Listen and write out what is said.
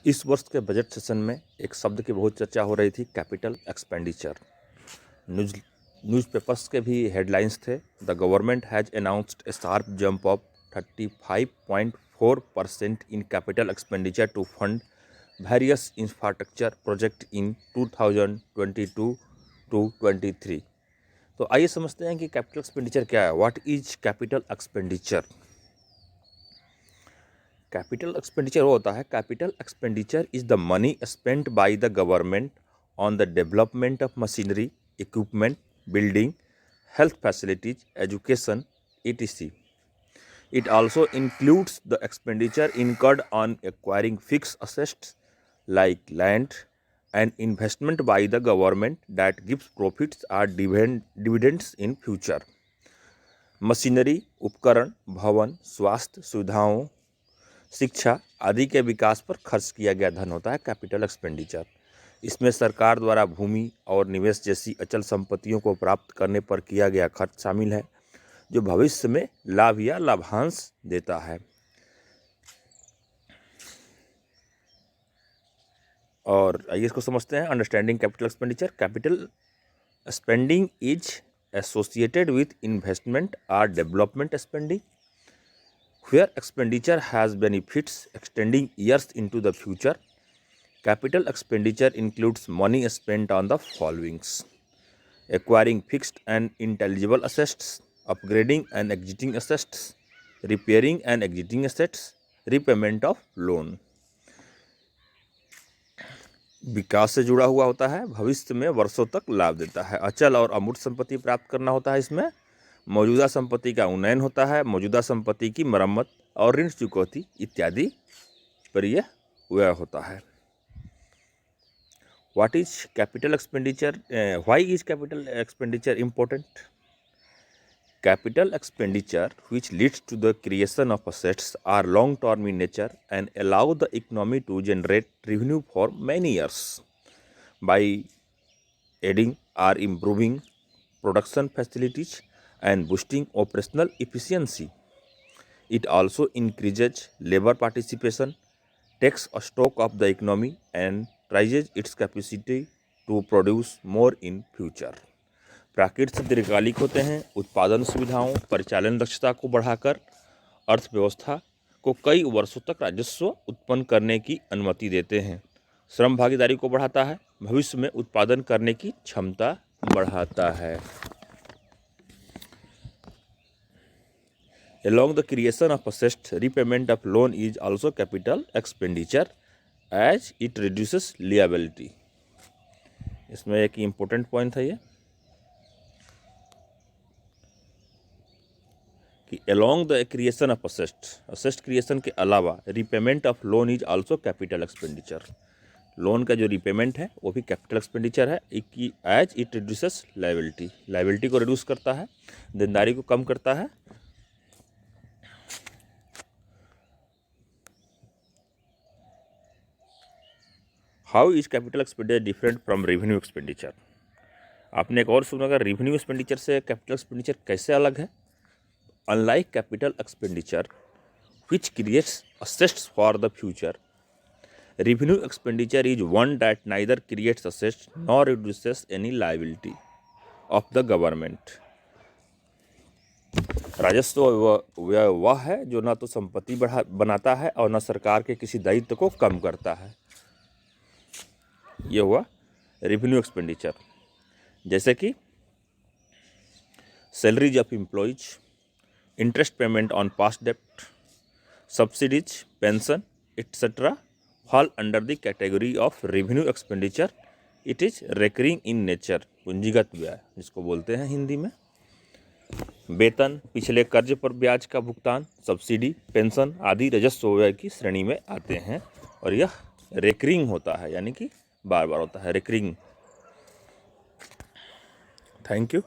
इस वर्ष के बजट सेशन में एक शब्द की बहुत चर्चा हो रही थी, कैपिटल एक्सपेंडिचर। न्यूज़पेपर्स के भी हेडलाइंस थे, the government has announced a sharp jump of 35.4% in capital expenditure to fund various infrastructure project in 2022 to 23। तो आइए समझते हैं कि कैपिटल एक्सपेंडिचर क्या है। What is capital expenditure? Capital expenditure वो होता है, capital expenditure is the money spent by the government on the development of machinery, equipment, building, health facilities, education, etc. It also includes the expenditure incurred on acquiring fixed assets like land and investment by the government that gives profits or dividends in future. Machinery, उपकरण, भवन, स्वास्थ्य सुविधाओं, शिक्षा आदि के विकास पर खर्च किया गया धन होता है कैपिटल एक्सपेंडिचर। इसमें सरकार द्वारा भूमि और निवेश जैसी अचल संपत्तियों को प्राप्त करने पर किया गया खर्च शामिल है, जो भविष्य में लाभ या लाभांश देता है। और आइए इसको समझते हैं। Understanding capital expenditure. Capital spending is associated with investment और development spending where expenditure has benefits extending years into the future. Capital expenditure includes money spent on the followings: acquiring fixed and intangible assets, upgrading and existing assets, repairing and existing assets, repayment of loan. विकास से जुड़ा हुआ होता है, भविष्य में वर्षों तक लाभ देता है। अचल और अमूर्त संपत्ति प्राप्त करना होता है। इसमें मौजूदा संपत्ति का उन्नयन होता है, मौजूदा संपत्ति की मरम्मत और ऋण चुकौती इत्यादि पर यह व्यय होता है। What is capital expenditure? Why is capital expenditure important? Capital expenditure which leads to the creation of assets are long term in nature and allow the economy to generate revenue for many years by adding or improving production facilities and boosting operational efficiency. It also increases labor participation, takes a stock of the economy and raises its capacity to produce more in future. प्राकृतिक दीर्घकालिक होते हैं, उत्पादन सुविधाओं, परिचालन दक्षता को बढ़ाकर अर्थव्यवस्था को कई वर्षों तक राजस्व उत्पन्न करने की अनुमति देते हैं, श्रम भागीदारी को बढ़ाता है, भविष्य में उत्पादन करने की क्षमता बढ़ाता है। Along the creation of assets, repayment of loan is also capital expenditure as it reduces liability. इसमें एक इम्पोर्टेंट पॉइंट है ये कि along the creation of assets creation के अलावा repayment of loan is also capital expenditure. Loan का जो repayment है वो भी कैपिटल एक्सपेंडिचर है, एज इट रिड्यूसेस लाइबिलिटी को रिड्यूस करता है, देनदारी को कम करता है। How is capital expenditure different from revenue expenditure? आपने एक और सुना होगा, रेवेन्यू एक्सपेंडिचर से कैपिटल एक्सपेंडिचर कैसे अलग है? Unlike capital expenditure which creates assets for the future, revenue expenditure is one that neither creates assets nor reduces any liability of the government. राजस्व व्यय वह है जो ना तो संपत्ति बनाता है और न सरकार के किसी दायित्व को कम करता है। यह हुआ रेवेन्यू एक्सपेंडिचर, जैसे कि salaries of employees, interest payment on past डेप्ट, subsidies, pension etcetera fall under the category of revenue expenditure. It is recurring in nature. पूंजीगत व्यय जिसको बोलते हैं हिंदी में। वेतन, पिछले कर्ज पर ब्याज का भुगतान, सब्सिडी, पेंशन आदि राजस्व व्यय की श्रेणी में आते हैं और यह रेकरिंग होता है, यानी कि बार बार होता है, रेकरिंग। Thank you.